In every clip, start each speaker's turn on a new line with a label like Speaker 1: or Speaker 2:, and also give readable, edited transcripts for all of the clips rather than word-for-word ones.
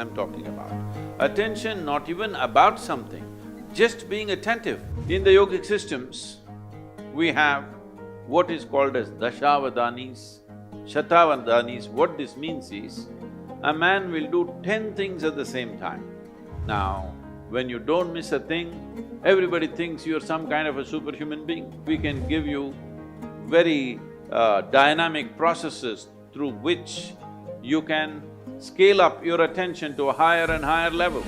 Speaker 1: I'm talking about. Attention not even about something, just being attentive. In the yogic systems, we have what is called as Dashavadanis, Shatavadanis. What this means is, a man will do 10 things at the same time. Now, when you don't miss a thing, everybody thinks you're some kind of a superhuman being. We can give you very dynamic processes through which you can scale up your attention to a higher and higher level.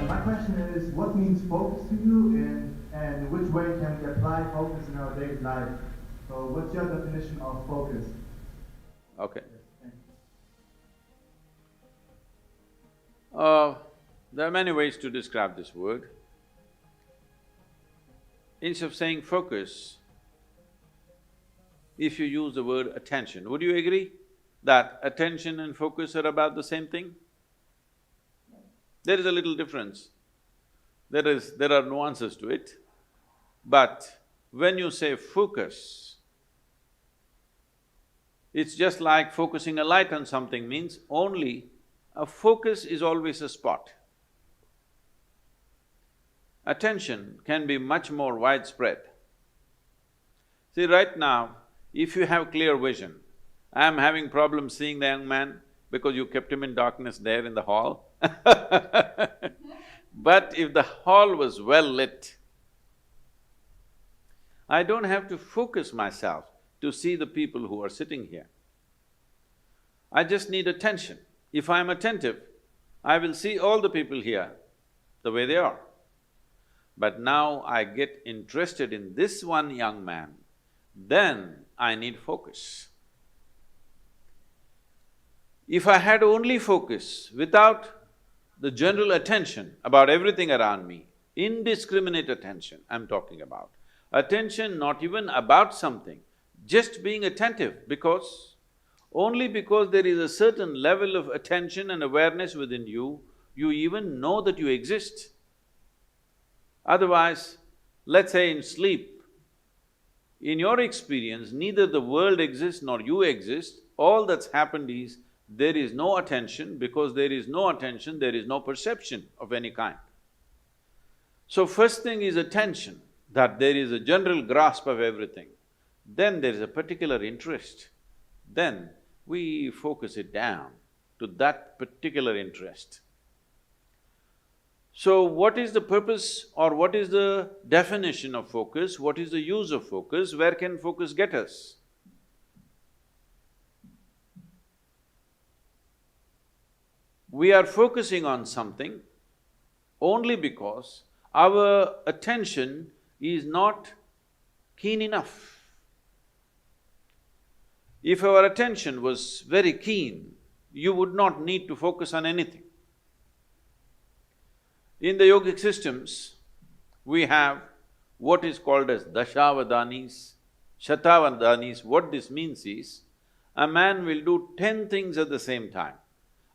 Speaker 2: My question is, what means focus to you, and which way can we apply focus in our daily life? So what's your definition of focus?
Speaker 1: Okay. There are many ways to describe this word. Instead of saying focus, if you use the word attention, would you agree that attention and focus are about the same thing? There is a little difference. There are nuances to it, but when you say focus, it's just like focusing a light on something means only a focus is always a spot. Attention can be much more widespread. See, right now, if you have clear vision, I'm having problems seeing the young man because you kept him in darkness there in the hall but if the hall was well lit, I don't have to focus myself to see the people who are sitting here. I just need attention. If I'm attentive, I will see all the people here the way they are. But now I get interested in this one young man, then I need focus. If I had only focus without the general attention about everything around me, indiscriminate attention I'm talking about, attention not even about something, just being attentive only because there is a certain level of attention and awareness within you, you even know that you exist. Otherwise, let's say in sleep, in your experience, neither the world exists nor you exist, all that's happened is there is no attention. Because there is no attention, there is no perception of any kind. So first thing is attention, that there is a general grasp of everything. Then there is a particular interest. Then we focus it down to that particular interest. So what is the purpose or what is the definition of focus? What is the use of focus? Where can focus get us? We are focusing on something only because our attention is not keen enough. If our attention was very keen, you would not need to focus on anything. In the yogic systems, we have what is called as Dashavadanis, Shatavadanis. What this means is, a man will do 10 things at the same time.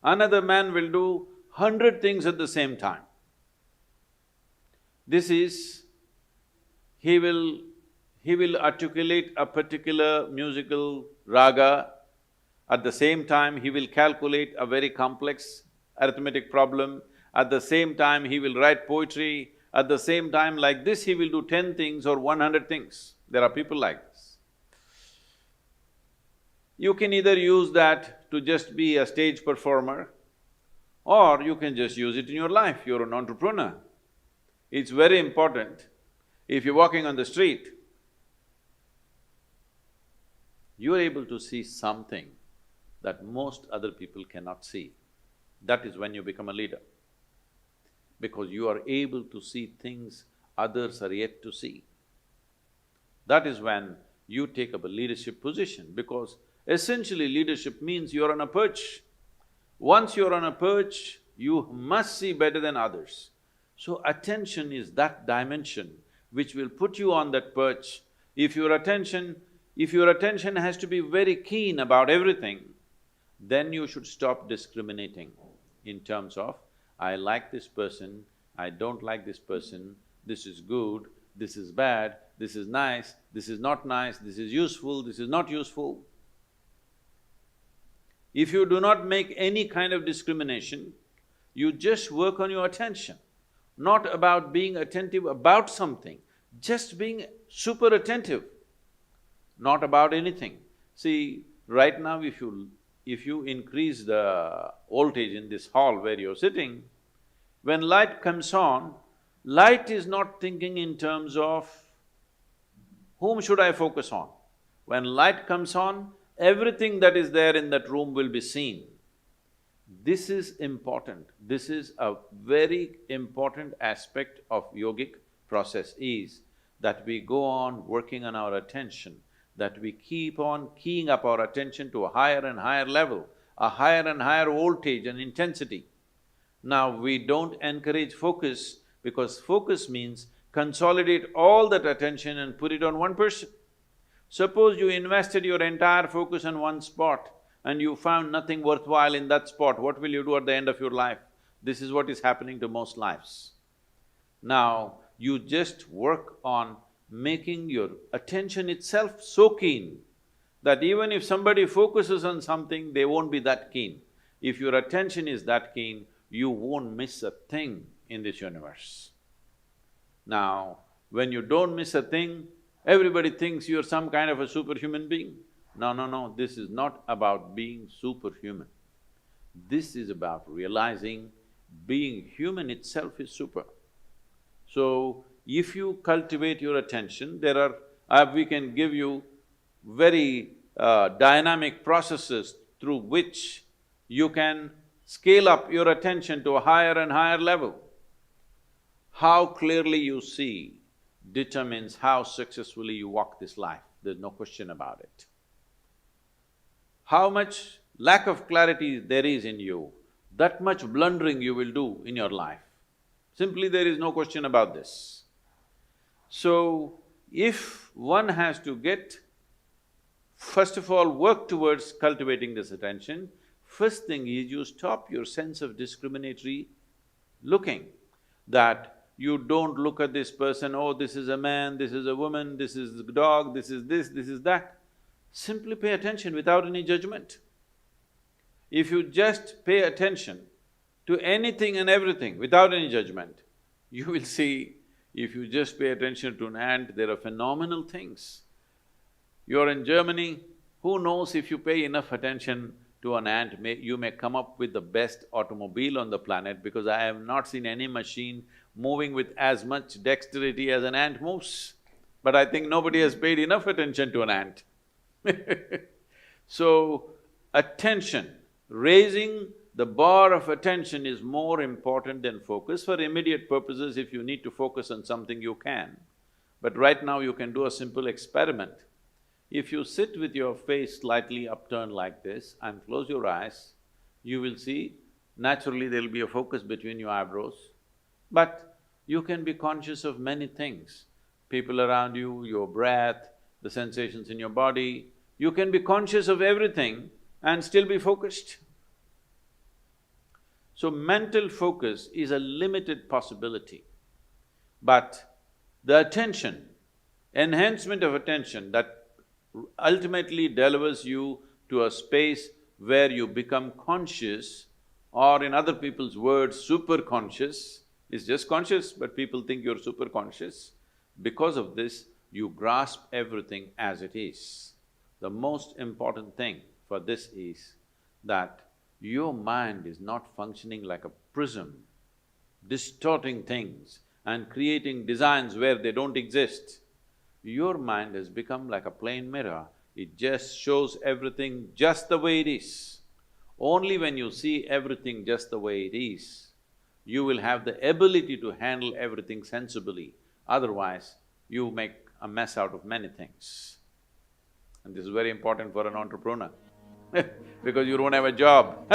Speaker 1: Another man will do 100 things at the same time. This is, he will articulate a particular musical raga, at the same time he will calculate a very complex arithmetic problem, at the same time he will write poetry, at the same time like this he will do 10 things or 100 things. There are people like this. You can either use that to just be a stage performer, or you can just use it in your life, you're an entrepreneur. It's very important, if you're walking on the street, you're able to see something that most other people cannot see. That is when you become a leader. Because you are able to see things others are yet to see. That is when you take up a leadership position, because essentially leadership means you're on a perch. Once you're on a perch, you must see better than others. So attention is that dimension which will put you on that perch. If your attention has to be very keen about everything, then you should stop discriminating in terms of, I like this person, I don't like this person, this is good, this is bad, this is nice, this is not nice, this is useful, this is not useful. If you do not make any kind of discrimination, you just work on your attention, not about being attentive about something, just being super attentive, not about anything. See, right now if you increase the voltage in this hall where you're sitting, when light comes on, light is not thinking in terms of whom should I focus on. When light comes on, everything that is there in that room will be seen. This is important. This is a very important aspect of yogic process is that we go on working on our attention, that we keep on keying up our attention to a higher and higher level, a higher and higher voltage and intensity. Now, we don't encourage focus because focus means consolidate all that attention and put it on one person. Suppose you invested your entire focus on one spot and you found nothing worthwhile in that spot, what will you do at the end of your life? This is what is happening to most lives. Now, you just work on making your attention itself so keen that even if somebody focuses on something, they won't be that keen. If your attention is that keen, you won't miss a thing in this universe. Now, when you don't miss a thing, everybody thinks you're some kind of a superhuman being. No, no, no, this is not about being superhuman. This is about realizing being human itself is super. So, if you cultivate your attention, there are… we can give you very dynamic processes through which you can scale up your attention to a higher and higher level. How clearly you see determines how successfully you walk this life, there's no question about it. How much lack of clarity there is in you, that much blundering you will do in your life. Simply there is no question about this. So, if one has to get… first of all, work towards cultivating this attention, first thing is you stop your sense of discriminatory looking, that you don't look at this person, oh, this is a man, this is a woman, this is a dog, this is this, this is that. Simply pay attention without any judgment. If you just pay attention to anything and everything without any judgment, you will see, if you just pay attention to an ant, there are phenomenal things. You're in Germany, who knows if you pay enough attention to an ant, you may come up with the best automobile on the planet because I have not seen any machine moving with as much dexterity as an ant moves. But I think nobody has paid enough attention to an ant. So, attention, raising the bar of attention is more important than focus. For immediate purposes, if you need to focus on something, you can. But right now you can do a simple experiment. If you sit with your face slightly upturned like this and close your eyes, you will see naturally there'll be a focus between your eyebrows. But you can be conscious of many things, people around you, your breath, the sensations in your body. You can be conscious of everything and still be focused. So mental focus is a limited possibility, but the attention, enhancement of attention that ultimately delivers you to a space where you become conscious, or in other people's words, super conscious, is just conscious, but people think you're super conscious. Because of this, you grasp everything as it is. The most important thing for this is that your mind is not functioning like a prism, distorting things and creating designs where they don't exist. Your mind has become like a plain mirror, it just shows everything just the way it is. Only when you see everything just the way it is, you will have the ability to handle everything sensibly, otherwise you make a mess out of many things. And this is very important for an entrepreneur because you don't have a job